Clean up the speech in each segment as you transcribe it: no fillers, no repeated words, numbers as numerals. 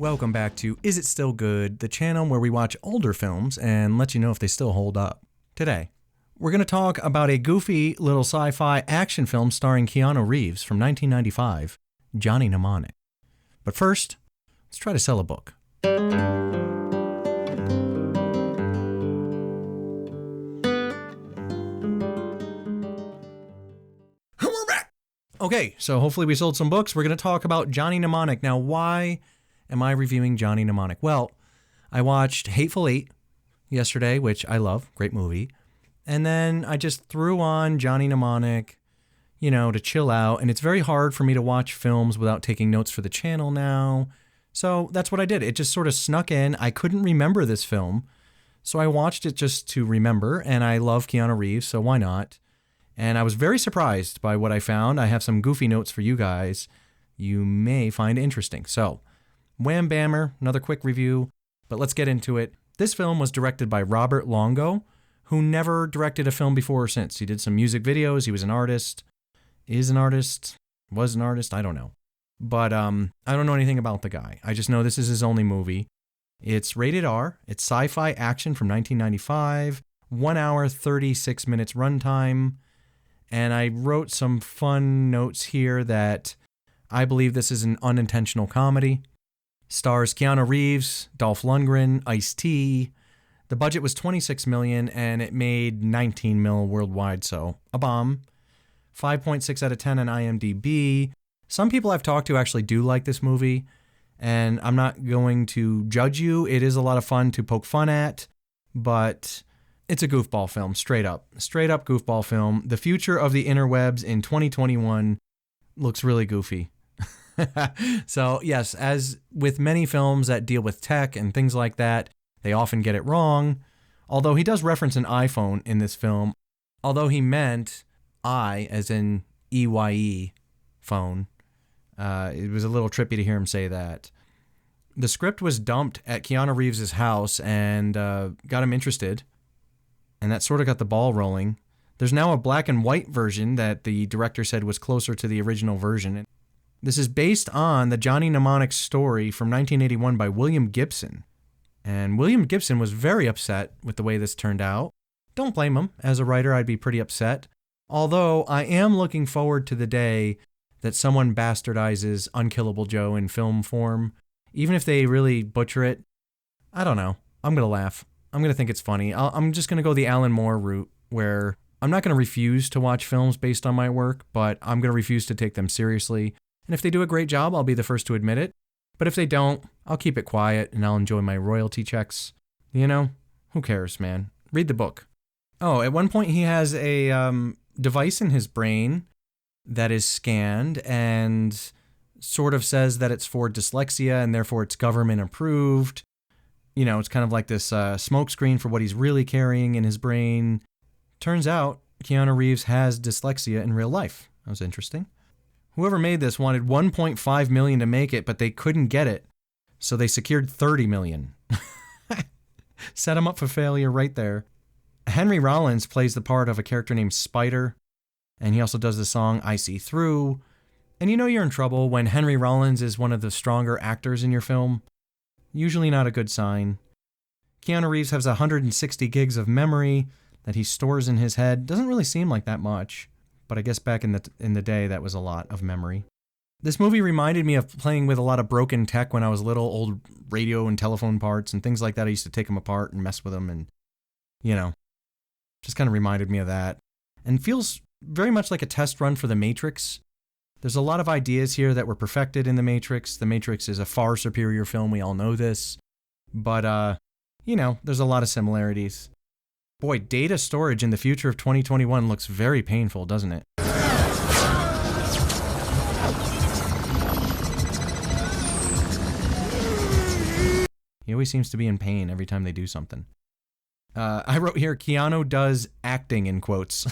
Welcome back to Is It Still Good, the channel where we watch older films and let you know if they still hold up. Today, we're going to talk about a goofy little sci-fi action film starring Keanu Reeves from 1995, Johnny Mnemonic. But first, let's try to sell a book. We're back! Okay, so hopefully we sold some books. We're going to talk about Johnny Mnemonic. Now, why am I reviewing Johnny Mnemonic? Well, I watched Hateful Eight yesterday, which I love, great movie. And then I just threw on Johnny Mnemonic, to chill out. And it's very hard for me to watch films without taking notes for the channel now. So that's what I did. It just sort of snuck in. I couldn't remember this film, so I watched it just to remember. And I love Keanu Reeves, so why not? And I was very surprised by what I found. I have some goofy notes for you guys you may find interesting. So, wham bammer, another quick review, but let's get into it. This film was directed by Robert Longo, who never directed a film before or since. He did some music videos, he was an artist, was an artist, I don't know. But I don't know anything about the guy. I just know this is his only movie. It's rated R, it's sci-fi action from 1995, 1 hour, 36 minutes runtime, and I wrote some fun notes here that I believe this is an unintentional comedy. Stars Keanu Reeves, Dolph Lundgren, Ice-T. The budget was $26 million and it made $19 million worldwide, so a bomb. 5.6 out of 10 on IMDb. Some people I've talked to actually do like this movie, and I'm not going to judge you. It is a lot of fun to poke fun at, but it's a goofball film, straight up. Straight up goofball film. The future of the interwebs in 2021 looks really goofy. So yes, as with many films that deal with tech and things like that, they often get it wrong. Although he does reference an iPhone in this film, although he meant I, as in EYE, phone. It was a little trippy to hear him say that. The script was dumped at Keanu Reeves' house and got him interested, and that sort of got the ball rolling. There's now a black and white version that the director said was closer to the original version. This is based on the Johnny Mnemonic story from 1981 by William Gibson. And William Gibson was very upset with the way this turned out. Don't blame him. As a writer, I'd be pretty upset. Although I am looking forward to the day that someone bastardizes Unkillable Joe in film form. Even if they really butcher it, I don't know. I'm going to laugh. I'm going to think it's funny. I'm just going to go the Alan Moore route, where I'm not going to refuse to watch films based on my work, but I'm going to refuse to take them seriously. And if they do a great job, I'll be the first to admit it. But if they don't, I'll keep it quiet and I'll enjoy my royalty checks. Who cares, man? Read the book. Oh, at one point he has a device in his brain that is scanned and sort of says that it's for dyslexia and therefore it's government approved. It's kind of like this smokescreen for what he's really carrying in his brain. Turns out Keanu Reeves has dyslexia in real life. That was interesting. Whoever made this wanted $1.5 million to make it, but they couldn't get it, so they secured $30 million. Set him up for failure right there. Henry Rollins plays the part of a character named Spider, and he also does the song I See Through. And you're in trouble when Henry Rollins is one of the stronger actors in your film. Usually not a good sign. Keanu Reeves has 160 gigs of memory that he stores in his head. Doesn't really seem like that much. But I guess back in the day, that was a lot of memory. This movie reminded me of playing with a lot of broken tech when I was little, old radio and telephone parts and things like that. I used to take them apart and mess with them and, just kind of reminded me of that. And feels very much like a test run for The Matrix. There's a lot of ideas here that were perfected in The Matrix. The Matrix is a far superior film, we all know this. But, there's a lot of similarities. Boy, data storage in the future of 2021 looks very painful, doesn't it? He always seems to be in pain every time they do something. I wrote here, Keanu does acting in quotes.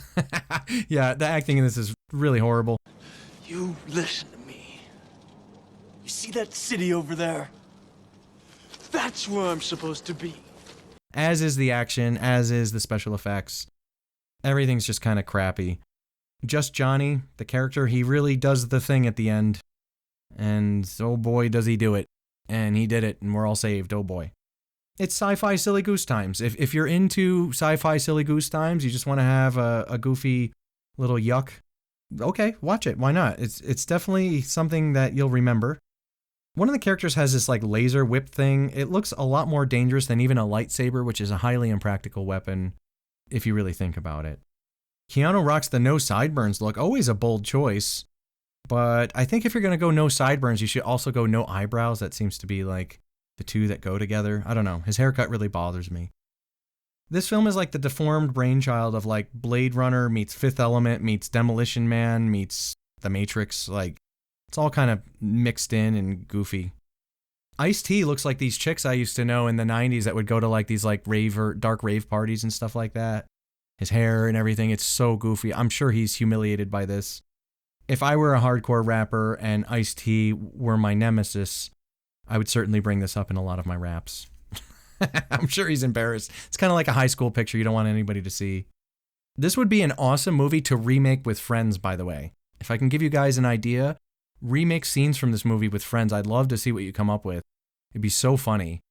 Yeah, the acting in this is really horrible. You listen to me. You see that city over there? That's where I'm supposed to be. As is the action, as is the special effects. Everything's just kind of crappy. Just Johnny, the character, he really does the thing at the end. And oh boy, does he do it. and he did it, and we're all saved. Oh boy. It's sci-fi silly goose times. If you're into sci-fi silly goose times, you just want to have a goofy little yuck, okay, watch it. Why not? It's definitely something that you'll remember. One of the characters has this like laser whip thing. It looks a lot more dangerous than even a lightsaber, which is a highly impractical weapon if you really think about it. Keanu rocks the no sideburns look, always a bold choice. But I think if you're going to go no sideburns, you should also go no eyebrows. That seems to be like the two that go together. I don't know. His haircut really bothers me. This film is like the deformed brainchild of like Blade Runner meets Fifth Element meets Demolition Man meets The Matrix. Like, it's all kind of mixed in and goofy. Ice-T looks like these chicks I used to know in the 90s that would go to like these like rave or dark rave parties and stuff like that. His hair and everything, it's so goofy. I'm sure he's humiliated by this. If I were a hardcore rapper and Ice-T were my nemesis, I would certainly bring this up in a lot of my raps. I'm sure he's embarrassed. It's kind of like a high school picture you don't want anybody to see. This would be an awesome movie to remake with friends, by the way. If I can give you guys an idea, remake scenes from this movie with friends. I'd love to see what you come up with. It'd be so funny.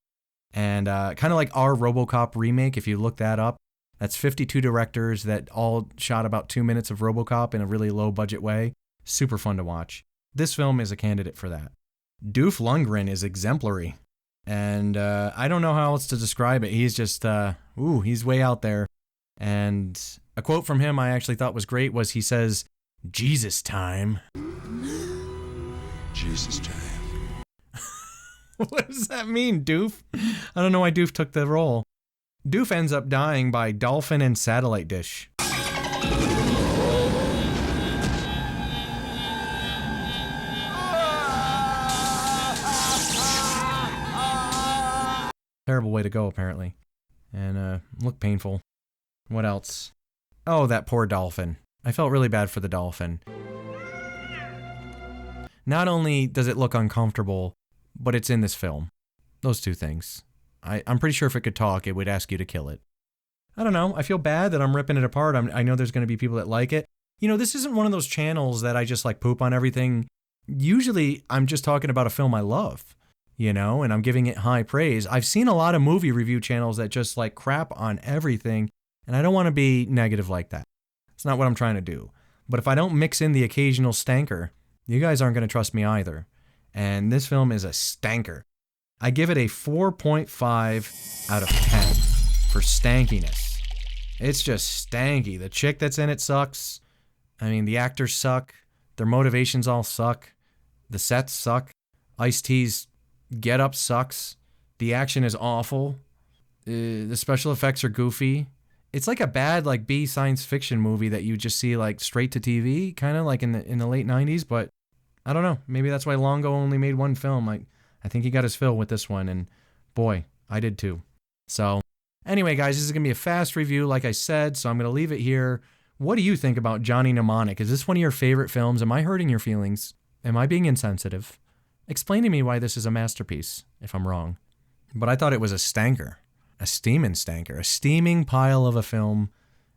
And kind of like our RoboCop remake, if you look that up, that's 52 directors that all shot about 2 minutes of RoboCop in a really low budget way. Super fun to watch. This film is a candidate for that. Doof Lundgren is exemplary. And I don't know how else to describe it. He's just, he's way out there. And a quote from him I actually thought was great was he says, "Jesus time." Jesus time. What does that mean, Doof? I don't know why Doof took the role. Doof ends up dying by dolphin and satellite dish. Terrible way to go, apparently. And look painful. What else? Oh, that poor dolphin. I felt really bad for the dolphin. Not only does it look uncomfortable, but it's in this film. Those two things. I'm pretty sure if it could talk, it would ask you to kill it. I don't know. I feel bad that I'm ripping it apart. I know there's going to be people that like it. You know, this isn't one of those channels that I just like poop on everything. Usually, I'm just talking about a film I love, you know, and I'm giving it high praise. I've seen a lot of movie review channels that just like crap on everything, and I don't want to be negative like that. It's not what I'm trying to do. But if I don't mix in the occasional stanker, you guys aren't going to trust me either. And this film is a stanker. I give it a 4.5 out of 10 for stankiness. It's just stanky. The chick that's in it sucks. I mean, the actors suck. Their motivations all suck. The sets suck. Ice-T's get-up sucks. The action is awful. The special effects are goofy. It's like a bad like B science fiction movie that you just see like straight to TV, kind of like in the late 90s, but I don't know. Maybe that's why Longo only made one film. I think he got his fill with this one, and boy, I did too. So anyway, guys, this is going to be a fast review, like I said, so I'm going to leave it here. What do you think about Johnny Mnemonic? Is this one of your favorite films? Am I hurting your feelings? Am I being insensitive? Explain to me why this is a masterpiece, if I'm wrong. But I thought it was a stanker. A steaming stanker. A steaming pile of a film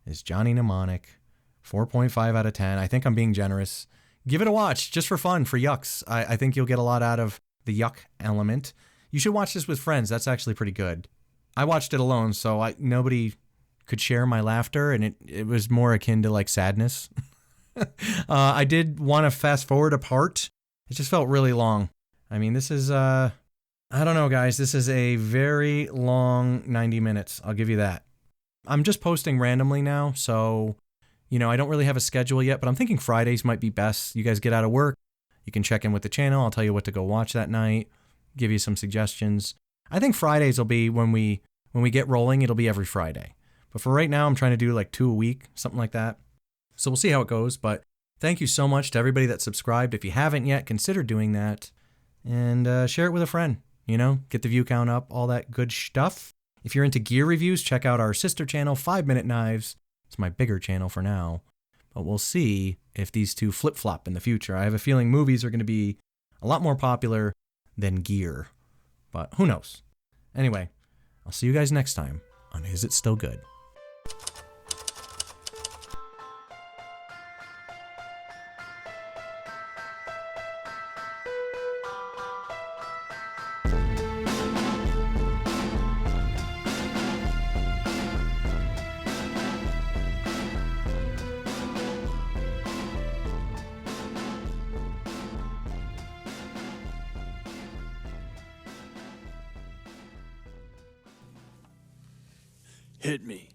is Johnny Mnemonic. 4.5 out of 10. I think I'm being generous. Give it a watch, just for fun, for yucks. I think you'll get a lot out of the yuck element. You should watch this with friends. That's actually pretty good. I watched it alone, so nobody could share my laughter, and it was more akin to like sadness. I did want to fast forward a part. It just felt really long. I mean, this is, I don't know, guys. This is a very long 90 minutes. I'll give you that. I'm just posting randomly now, so, you know, I don't really have a schedule yet, but I'm thinking Fridays might be best. You guys get out of work. You can check in with the channel. I'll tell you what to go watch that night. Give you some suggestions. I think Fridays will be when we get rolling. It'll be every Friday. But for right now, I'm trying to do like 2 a week, something like that. So we'll see how it goes. But thank you so much to everybody that subscribed. If you haven't yet, consider doing that. And share it with a friend. You know, get the view count up, all that good stuff. If you're into gear reviews, check out our sister channel, 5 Minute Knives. It's my bigger channel for now. But we'll see if these two flip-flop in the future. I have a feeling movies are going to be a lot more popular than gear. But who knows? Anyway, I'll see you guys next time on Is It Still Good? Hit me.